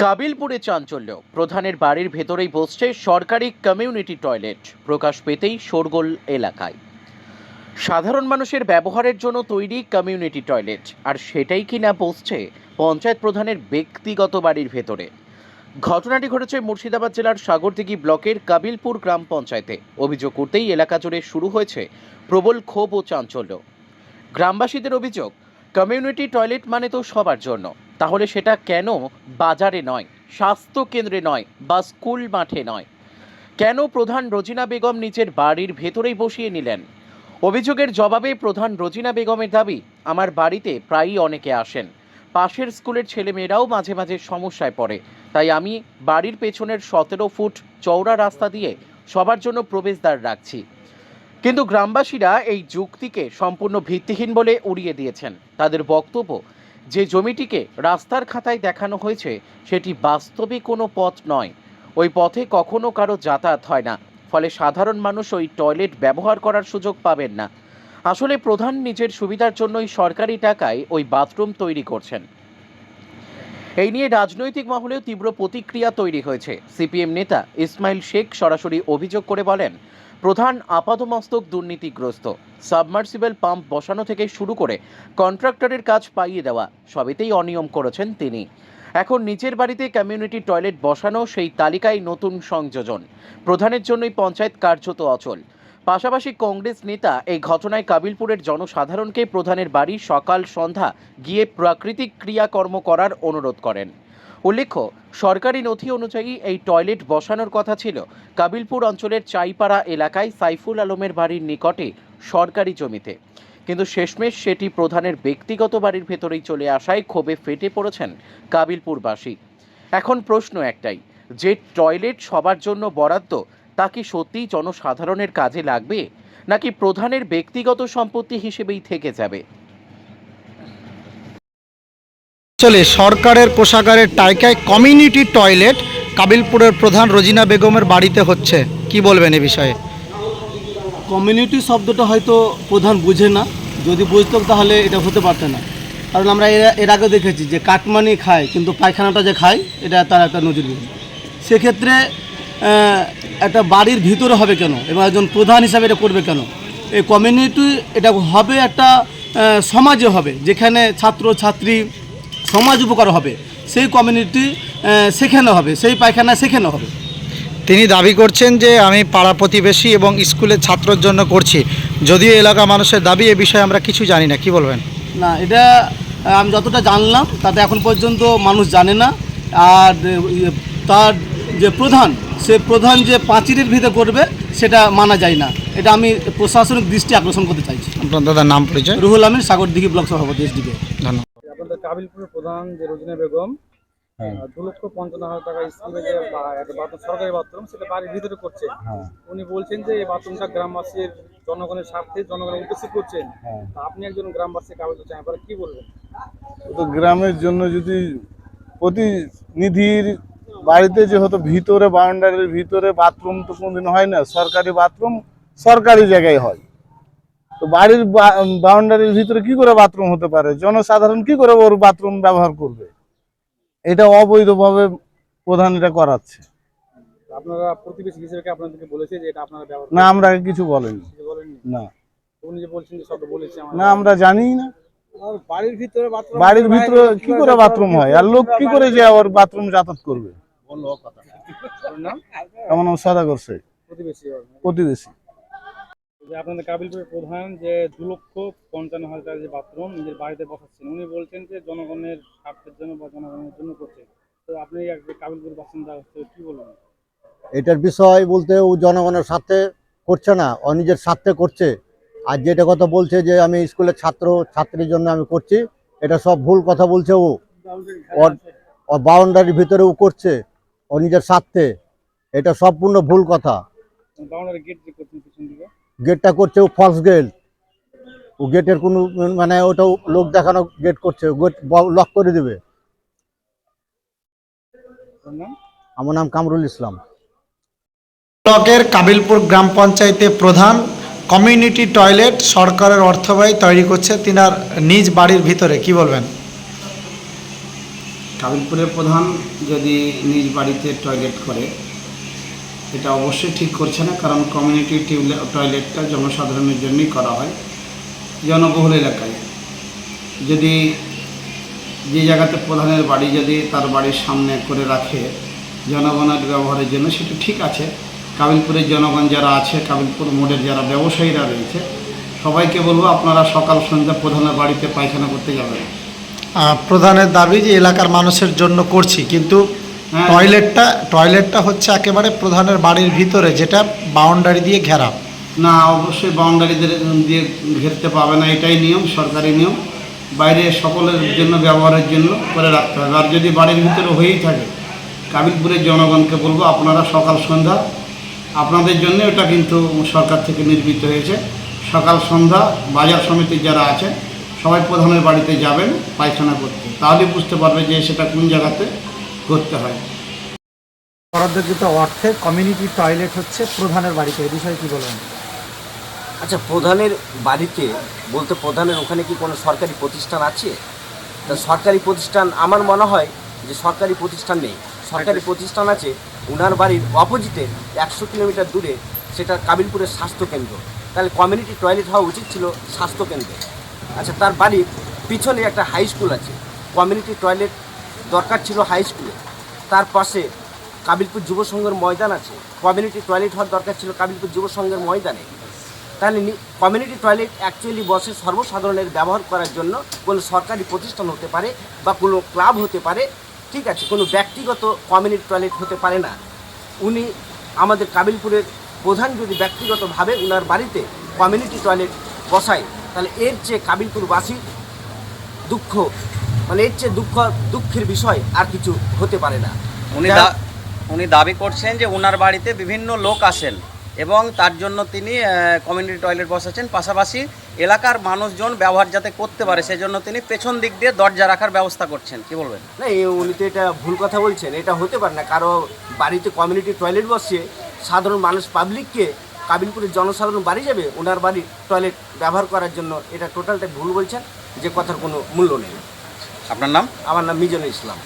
কাবিলপুরে চাঞ্চল্য, প্রধানের বাড়ির ভেতরেই বসছে সরকারি কমিউনিটি টয়লেট। প্রকাশ পেতেই শোরগোল এলাকায়। সাধারণ মানুষের ব্যবহারের জন্য তৈরি কমিউনিটি টয়লেট, আর সেটাই কিনা বসছে পঞ্চায়েত প্রধানের ব্যক্তিগত বাড়ির ভেতরে। ঘটনাটি ঘটেছে মুর্শিদাবাদ জেলার সাগরদিঘি ব্লকের কাবিলপুর গ্রাম পঞ্চায়েতে। অভিযোগ করতেই এলাকা জুড়ে শুরু হয়েছে প্রবল ক্ষোভ ও চাঞ্চল্য। গ্রামবাসীদের অভিযোগ, কমিউনিটি টয়লেট মানে তো সবার জন্য, তাহলে সেটা কেন বাজারে নয়, স্বাস্থ্য কেন্দ্রে নয়, বা স্কুল মাঠে নয়? কেন প্রধান রোজিনা বেগম নিজের বাড়ির ভেতরেই বসিয়ে নিলেন? অভিযোগের জবাবে প্রধান রোজিনা বেগমের দাবি, আমার বাড়িতে প্রায়ই অনেকে আসেন, পাশের স্কুলের ছেলেমেয়েরাও মাঝে মাঝে সমস্যায় পড়ে, তাই আমি বাড়ির পেছনের 17 ফুট চওড়া রাস্তা দিয়ে সবার জন্য প্রবেশদ্বার রাখছি। কিন্তু গ্রামবাসীরা এই যুক্তিকে সম্পূর্ণ ভিত্তিহীন বলে উড়িয়ে দিয়েছেন। তাদের বক্তব্য, যে জমিটিকে রাস্তার খাতায় দেখানো হয়েছে সেটি বাস্তবে কোনো পথ নয়, ওই পথে কখনো কারো যাতায়াত হয় না, ফলে সাধারণ মানুষ ওই টয়লেট ব্যবহার করার সুযোগ পাবেন না। আসলে প্রধান নিজের সুবিধার জন্যই সরকারি টাকায় ওই বাথরুম তৈরি করছেন। এই নিয়ে রাজনৈতিক মহলেও তীব্র প্রতিক্রিয়া তৈরি হয়েছে। সিপিএম নেতা ইসমাইল শেখ সরাসরি অভিযোগ করে বলেন, প্রধান আপাতমস্তক দুর্নীতিগ্রস্ত। সাবমার্সিবল পাম্প বসানো থেকে শুরু করে কন্ট্রাক্টরের কাজ পাইয়ে দেওয়া, সবেতেই অনিয়ম করেছেন তিনি। এখন নিজের বাড়িতে কমিউনিটি টয়লেট বসানো সেই তালিকায় নতুন সংযোজন। প্রধানের জন্যই পঞ্চায়েত কার্যত অচল। পাশাপাশি কংগ্রেস নেতা এই ঘটনায় কাবিলপুরের জনসাধারণকে প্রধানের বাড়ি সকাল সন্ধ্যা গিয়ে প্রাকৃতিক ক্রিয়াকর্ম করার অনুরোধ করেন। উল্লেখ্য, সরকারি নথি অনুযায়ী এই টয়লেট বসানোর কথা ছিল কাবিলপুর অঞ্চলের চাইপাড়া এলাকায় সাইফুল আলমের বাড়ির নিকটে সরকারি জমিতে। কিন্তু শেষমেশ সেটি প্রধানের ব্যক্তিগত বাড়ির ভেতরেই চলে আসায় ক্ষোভে ফেটে পড়েছেন কাবিলপুরবাসী। এখন প্রশ্ন একটাই, যে টয়লেট সবার জন্য বরাদ্দ, তা কি সত্যিই জনসাধারণের কাজে লাগবে, নাকি প্রধানের ব্যক্তিগত সম্পত্তি হিসেবেই থেকে যাবে? চলে সরকারের কোষাগারের টাকায় কমিউনিটি টয়লেট কাবিলপুরের প্রধান রোজিনা বেগমের বাড়িতে হচ্ছে, কি বলবেন এ বিষয়ে? কমিউনিটি শব্দটা হয়তো প্রধান বুঝে না, যদি বুঝতো তাহলে এটা হতে পারত না। কারণ আমরা এর আগে দেখেছি যে কাটমানি খায় কিন্তু পায়খানাটা যে খায়, এটা তার একটা নজিরবিহীন। সেক্ষেত্রে একটা বাড়ির ভিতরে হবে কেন এবং একজন প্রধান হিসাবে এটা করবে কেন? এই কমিউনিটি এটা হবে একটা সমাজে হবে, যেখানে ছাত্র ছাত্রী সমাজ উপকার হবে, সেই কমিউনিটি সেখানে হবে, সেই পায়খানা সেখানে হবে। তিনি দাবি করছেন যে আমি পাড়া প্রতিবেশী এবং স্কুলের ছাত্রর জন্য করছি, যদিও এলাকা মানুষের দাবি, এ বিষয়ে আমরা কিছু জানি না, কি বলবেন? না, এটা আমি যতটা জানলাম তাতে এখন পর্যন্ত মানুষ জানে না। আর তার যে প্রধান, সে প্রধান যে পাঁচিরের ভিতরে করবে সেটা মানা যায় না। এটা আমি প্রশাসনিক দৃষ্টি আকর্ষণ করতে চাইছি। আপনার দাদার নাম পরিচয়? রুহুল আমিন, সাগরদিঘি ব্লক সভাপতি, এসডিপি। ধন্যবাদ। আপনাদের কাবিলপুরের প্রধান যে রোজিনা বেগম 2,55,000 টাকা স্কুলে যে একটা বাথরুম, সরকারি বাথরুম, সেটা বাড়ির ভিতরে করছে। উনি বলছেন যে এই বাথরুমটা গ্রামবাসীর জনগণের স্বার্থে, জনগণের উদ্দেশ্যে করছেন। তা আপনি একজন গ্রামবাসী, কাবিলপুর চান, এবার কি বলবেন? তো গ্রামের জন্য যদি প্রতিনিধির বাড়িতে যে হতো ভিতরে বাউন্ডারির ভিতরে বাথরুম তো কোনদিন হয় না। সরকারি বাথরুম সরকারি জায়গায় হয়, তো বাড়ির বাউন্ডারির ভিতরে কি করে বাথরুম হতে পারে? জনসাধারণ কি করে ওর বাথরুম ব্যবহার করবে? এটা অবৈধভাবে প্রধান এটা করাচ্ছে। আপনারা প্রতিবেশী হিসেবে আপনাদেরকে বলেছে যে এটা আপনারা ব্যবহার না, আমরা কিছু বলেনি। বলেননি? না উনি যে বলছেন যে সব বলেছে, না, আমরা জানি না। বাড়ির ভিতরে বাথরুম, বাড়ির ভিতরে কি করে বাথরুম হয়? আর লোক কি করে যে ওর বাথরুম যাতায়াত করবে? এমন সদাগর শেখ, প্রতিবেশী। যে আপনাদের কাবিলপুরের প্রধান যে 2,55,000 টাকা যে বাথরুম নিজের বাড়িতে বসাচ্ছেন, উনি বলছেন যে জনগণের স্বার্থের জন্য বা জনগণের জন্য করছে। তো আপনি কাবিলপুর বাসিন্দা কি বলবেন? এটার বিষয় বলতে, ও জনগণের স্বার্থে করছে না, ও নিজের স্বার্থে করছে। আর যেটা কথা বলছে যে আমি স্কুলের ছাত্র ছাত্রীর জন্য আমি করছি, এটা সব ভুল কথা বলছে। ও বাউন্ডারির ভিতরে ও করছে ও নিজের স্বার্থে, এটা সম্পূর্ণ ভুল কথা। গেটটা করছে ও ফলস গেট, ও গেটের কোনো মানে ওটা লোক দেখানো গেট করছে, গেট লক করে দেবে। আমার নাম কামরুল ইসলাম। ব্লকের কাবিলপুর গ্রাম পঞ্চায়েতে প্রধান কমিউনিটি টয়লেট সরকারের অর্থ ব্যয় তৈরি করছে তিনার নিজ বাড়ির ভিতরে, কি বলবেন? কাবিলপুরের প্রধান যদি নিজ বাড়িতে টয়লেট করে এটা অবশ্যই ঠিক করছে না, কারণ কমিউনিটি টয়লেটটা জনসাধারণের জন্যই করা হয়। জনবহুল এলাকায় যদি যে জায়গাতে প্রধানের বাড়ি যদি তার বাড়ির সামনে করে রাখে জনগণের ব্যবহারের জন্য, সেটা ঠিক আছে। কাবিলপুরের জনগণ যারা আছে, কাবিলপুর মোড়ের যারা ব্যবসায়ীরা রয়েছে, সবাইকে বলবো আপনারা সকাল সন্ধ্যা প্রধানের বাড়িতে পায়খানা করতে যাবেন। প্রধানের দাবি যে এলাকার মানুষের জন্য করছি, কিন্তু হ্যাঁ। টয়লেটটা হচ্ছে একেবারে প্রধানের বাড়ির ভিতরে, যেটা বাউন্ডারি দিয়ে ঘেরা। না, অবশ্যই বাউন্ডারি দিয়ে ঘেরতে পাবে না, এটাই নিয়ম, সরকারি নিয়ম। বাইরে সকলের জন্য ব্যবহারের জন্য করে রাখতে হবে। আর যদি বাড়ির ভিতরে হয়েই থাকে, কাবিলপুরের জনগণকে বলবো আপনারা সকাল সন্ধ্যা আপনাদের জন্য, এটা কিন্তু সরকার থেকে নির্মিত হয়েছে, সকাল সন্ধ্যা বাজার সমিতির যারা আছে সবাই প্রধানের বাড়িতে যাবেন পায়খানা করতে, তাহলে বুঝতে পারবে যে সেটা কোন জায়গাতে করতে হয়। বরাদ্দকৃত অর্থে কমিউনিটি টয়লেট হচ্ছে প্রধানের বাড়িতে, এই বিষয়ে কি বলবেন? আচ্ছা, প্রধানের বাড়িতে বলতে প্রধানের ওখানে কি কোনো সরকারি প্রতিষ্ঠান আছে? তা সরকারি প্রতিষ্ঠান আমার মনে হয় যে সরকারি প্রতিষ্ঠান নেই। সরকারি প্রতিষ্ঠান আছে ওনার বাড়ির অপোজিটে 100 কিলোমিটার দূরে, সেটা কাবিলপুরের স্বাস্থ্যকেন্দ্র। তাহলে কমিউনিটি টয়লেট হওয়া উচিত ছিল স্বাস্থ্যকেন্দ্রে। আচ্ছা, তার বাড়ির পিছনে একটা হাই স্কুল আছে, কমিউনিটি টয়লেট দরকার ছিল হাই স্কুলে। তার পাশে কাবিলপুর যুব সংঘের ময়দান আছে, কমিউনিটি টয়লেট হওয়ার দরকার ছিল কাবিলপুর যুব সংঘের ময়দানে। তাহলে কমিউনিটি টয়লেট অ্যাকচুয়ালি বসে সর্বসাধারণের ব্যবহার করার জন্য কোনো সরকারি প্রতিষ্ঠান হতে পারে বা কোনো ক্লাব হতে পারে, ঠিক আছে, কোনো ব্যক্তিগত কমিউনিটি টয়লেট হতে পারে না। উনি আমাদের কাবিলপুরের প্রধান যদি ব্যক্তিগতভাবে ওনার বাড়িতে কমিউনিটি টয়লেট বসায়, তাহলে এর চেয়ে কাবিলপুরবাসী দুঃখ, মানে এর চেয়ে দুঃখের বিষয় আর কিছু হতে পারে না। উনি দাবি করছেন যে ওনার বাড়িতে বিভিন্ন লোক আসেন এবং তার জন্য তিনি কমিউনিটি টয়লেট বসাচ্ছেন, পাশাপাশি এলাকার মানুষজন ব্যবহার যাতে করতে পারে সেজন্য তিনি পেছন দিক দিয়ে দরজা রাখার ব্যবস্থা করছেন, কি বলবেন? না, উনি তো এটা ভুল কথা বলছেন, এটা হতে পারে না। কারো বাড়িতে কমিউনিটি টয়লেট বসিয়ে সাধারণ মানুষ পাবলিককে, কাবিলপুরের জনসাধারণ বাড়ি যাবে ওনার বাড়ির টয়লেট ব্যবহার করার জন্য, এটা টোটালটাই ভুল বলছেন, যে কথার কোনো মূল্য নেই। আপনার নাম? আমার নাম মিজানুল ইসলাম।